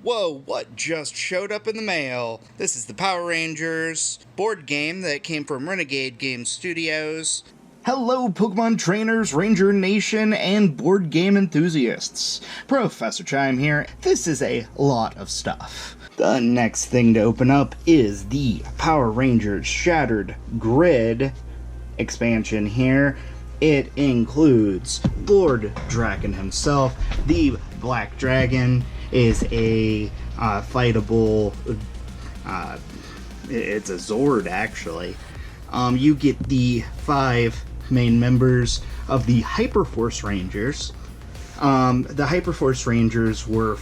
Whoa, what just showed up in the mail? This is the Power Rangers board game that came from Renegade Game Studios. Hello, Pokemon trainers, Ranger Nation, and board game enthusiasts. Professor Chime here. This is a lot of stuff. The next thing to open up is the Power Rangers Shattered Grid expansion here. It includes Lord Drakkon himself. The Black Dragon is a fightable, it's a Zord actually. You get the 5 main members of the Hyperforce Rangers. The Hyperforce Rangers were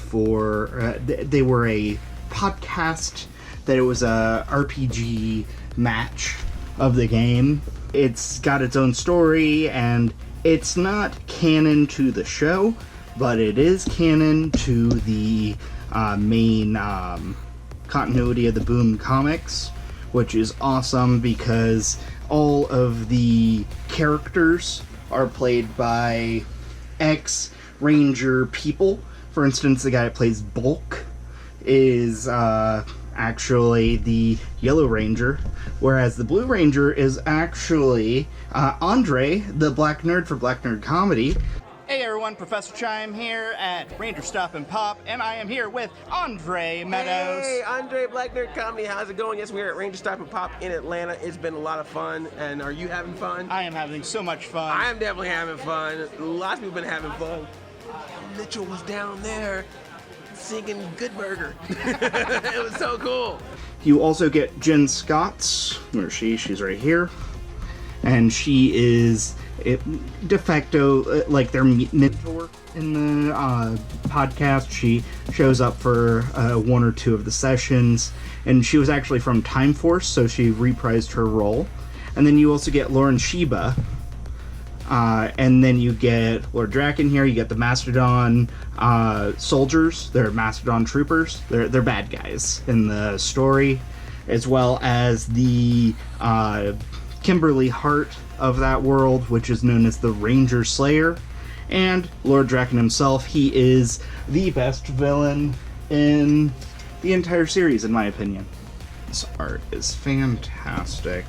they were a podcast that it was a RPG match of the game. It's got its own story, and it's not canon to the show, but it is canon to the main continuity of the Boom comics, which is awesome because all of the characters are played by ex-Ranger people. For instance, the guy that plays Bulk is actually the Yellow Ranger, whereas the Blue Ranger is actually Andre, the Black Nerd for Black Nerd Comedy. Hey everyone, Professor Chime here at Ranger Stop and Pop, and I am here with Andre Meadows. Hey, Andre, Black Nerd Comedy, how's it going? Yes, we're at Ranger Stop and Pop in Atlanta. It's been a lot of fun, and are you having fun? I am having so much fun. I am definitely having fun. Lots of people have been having fun. Mitchell was down there singing Good Burger. It was so cool. You also get Jen Scott's, where she's right here, and she is de facto like their mentor in the podcast. She shows up for 1 or 2 of the sessions, and she was actually from Time Force, so she reprised her role. And then you also get Lauren Chiba, and then you get Lord Drakkon here. You get the Mastodon soldiers. They're Mastodon troopers. They're bad guys in the story, as well as the Kimberly Hart of that world, which is known as the Ranger Slayer, and Lord Drakkon himself. He is the best villain in the entire series, in my opinion. This art is fantastic.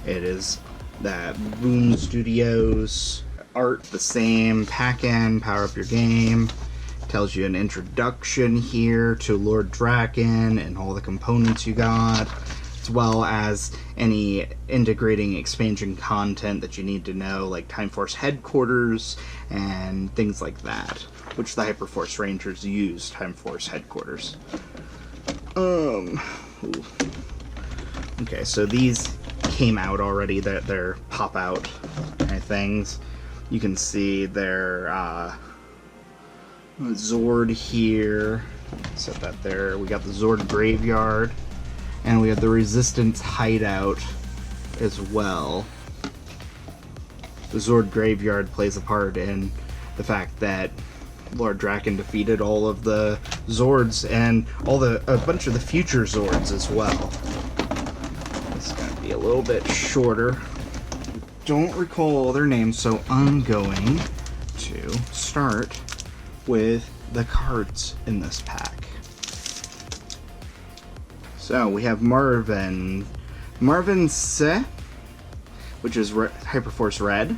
It is that Boom Studios art, the same. Pack in, power up your game. Tells you an introduction here to Lord Drakkon and all the components you got, as well as any integrating expansion content that you need to know, like Time Force headquarters and things like that, which the Hyperforce Rangers use Time Force headquarters. Okay, so these came out already. They're pop-out kind of things. You can see their Zord here. Set that there. We got the Zord Graveyard. And we have the Resistance Hideout as well. The Zord Graveyard plays a part in the fact that Lord Drakkon defeated all of the Zords and a bunch of the future Zords as well. It's gonna be a little bit shorter. Don't recall their names, so I'm going to start with the cards in this pack. So we have Marvin C, which is Hyperforce Red.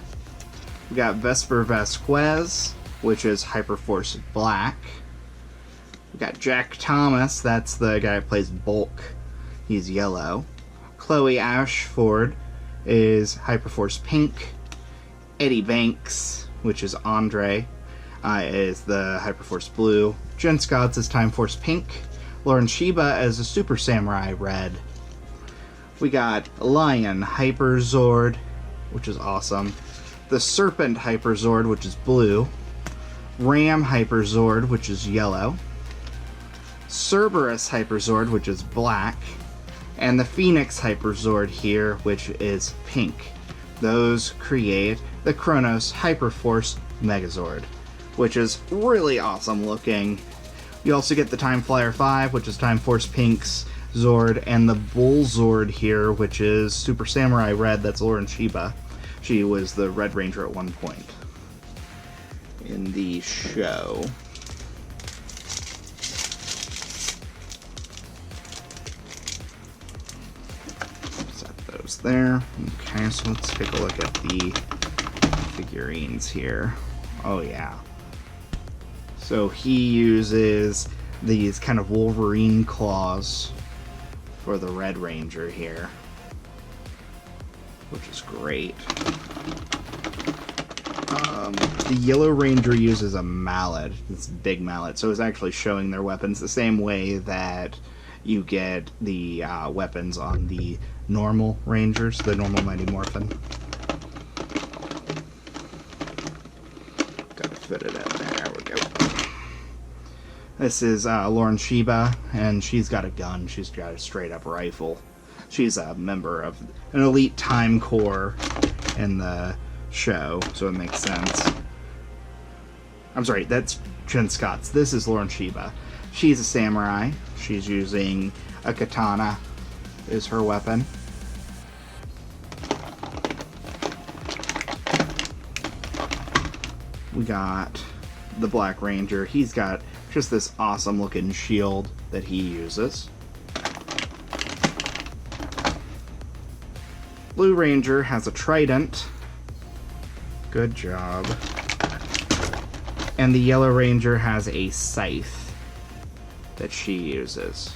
We got Vesper Vasquez, which is Hyperforce Black. We got Jack Thomas, that's the guy who plays Bulk. He's yellow. Chloe Ashford is Hyperforce Pink. Eddie Banks, which is Andre, is the Hyperforce Blue. Jen Scotts is Time Force Pink. Lauren Chiba as a Super Samurai Red. We got Lion Hyper Zord, which is awesome. The Serpent Hyper Zord, which is blue. Ram Hyper Zord, which is yellow. Cerberus Hyper Zord, which is black. And the Phoenix Hyper Zord here, which is pink. Those create the Kronos Hyperforce Megazord, which is really awesome looking. You also get the Time Flyer 5, which is Time Force Pink's Zord, and the Bull Zord here, which is Super Samurai Red, that's Lauren Chiba. She was the Red Ranger at one point in the show. goes there. Okay, so let's take a look at the figurines here. Oh yeah. So he uses these kind of Wolverine claws for the Red Ranger here, which is great. The Yellow Ranger uses a mallet. It's a big mallet, so it's actually showing their weapons the same way that you get the weapons on the normal Rangers, the normal Mighty Morphin. Gotta fit it in there. There we go. This is Lauren Chiba, and she's got a gun. She's got a straight-up rifle. She's a member of an elite time corps in the show, so it makes sense. I'm sorry, that's Jen Scott's. This is Lauren Chiba. She's a samurai. She's using a katana is her weapon. We got the Black Ranger. He's got just this awesome looking shield that he uses. Blue Ranger has a trident. Good job. And the Yellow Ranger has a scythe that she uses.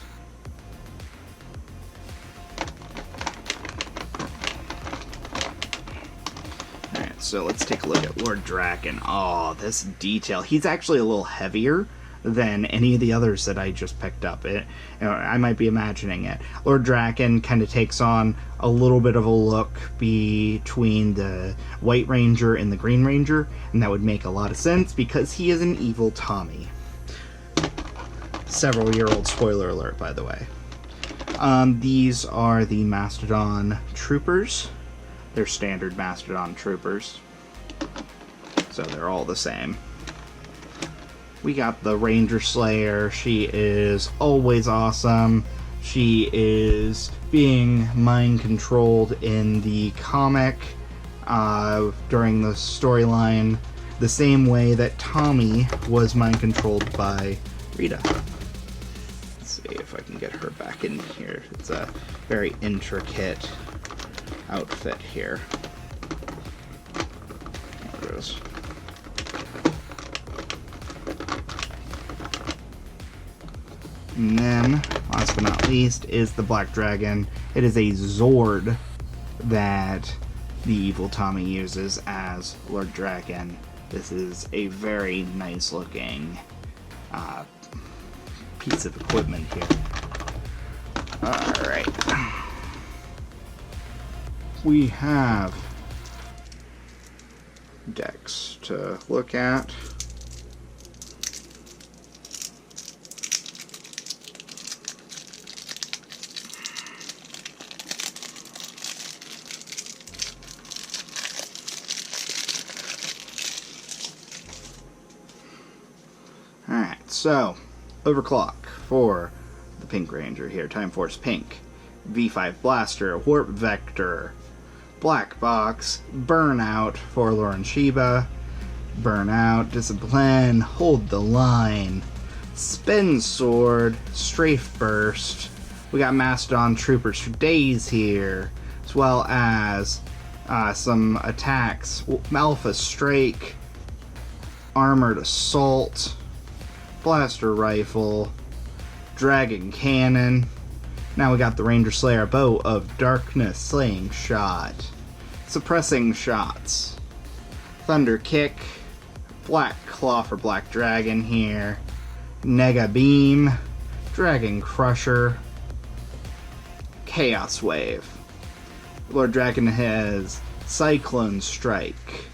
Alright, so let's take a look at Lord Drakkon. Oh, this detail. He's actually a little heavier than any of the others that I just picked up. I might be imagining it. Lord Drakkon kind of takes on a little bit of a look between the White Ranger and the Green Ranger, and that would make a lot of sense because he is an evil Tommy. Several-year-old spoiler alert, by the way. These are the Mastodon Troopers. They're standard Mastodon Troopers, so they're all the same. We got the Ranger Slayer. She is always awesome. She is being mind-controlled in the comic during the storyline the same way that Tommy was mind-controlled by Rita. Let's see if I can get her back in here. It's a very intricate outfit here. There it is. And then, last but not least, is the Black Dragon. It is a Zord that the evil Tommy uses as Lord Drakkon. This is a very nice looking piece of equipment here. Alright. We have decks to look at. Alright, so, Overclock for the Pink Ranger here. Time Force Pink. V5 Blaster, Warp Vector, Black Box, Burnout for Lauren Chiba, Burnout, Discipline, Hold the Line, Spin Sword, Strafe Burst. We got Mastodon Troopers for days here, as well as some attacks. Alpha Strike, Armored Assault, Blaster Rifle, Dragon Cannon. Now we got the Ranger Slayer Bow of Darkness, Slaying Shot, Suppressing Shots, Thunder Kick, Black Claw for Black Dragon here, Nega Beam, Dragon Crusher, Chaos Wave. Lord Drakkon has Cyclone Strike,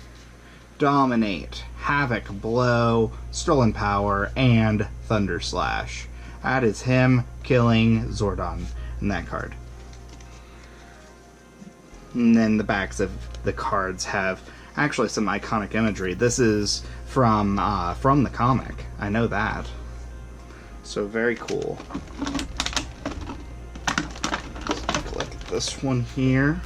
Dominate, Havoc Blow, Stolen Power, and Thunder Slash. That is him killing Zordon in that card. And then the backs of the cards have actually some iconic imagery. This is from the comic. I know that. So very cool. Let's take a look at this one here.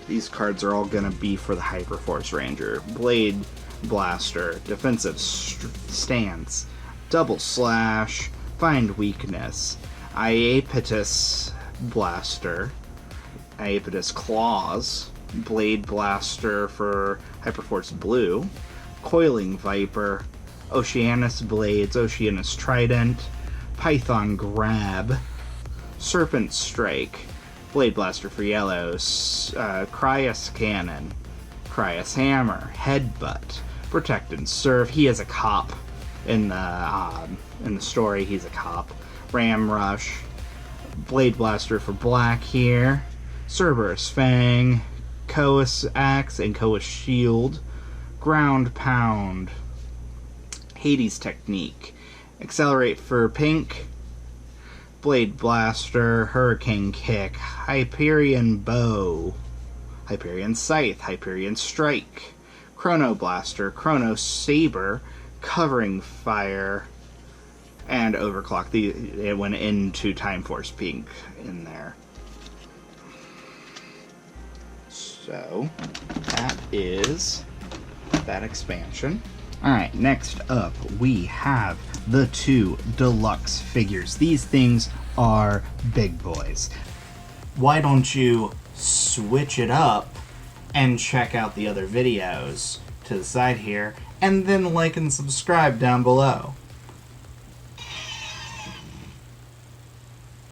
These cards are all going to be for the Hyperforce Ranger. Blade Blaster, defensive stance, double slash, find weakness, Iapetus Blaster, Iapetus Claws, Blade Blaster for Hyperforce Blue, Coiling Viper, Oceanus Blades, Oceanus Trident, Python Grab, Serpent Strike, Blade Blaster for yellow, Cryas Cannon, Cryas Hammer, Headbutt, Protect and Serve. He is a cop in the story. He's a cop. Ram Rush, Blade Blaster for black here, Cerberus Fang, Koas Axe and Koas Shield, Ground Pound, Hades Technique, Accelerate for pink, Blade Blaster, Hurricane Kick, Hyperion Bow, Hyperion Scythe, Hyperion Strike, Chrono Blaster, Chrono Saber, Covering Fire, and Overclock. It went into Time Force Pink in there. So, that is that expansion. Alright, next up we have the 2 deluxe figures. These things are big boys. Why don't you switch it up and check out the other videos to the side here, and then like and subscribe down below.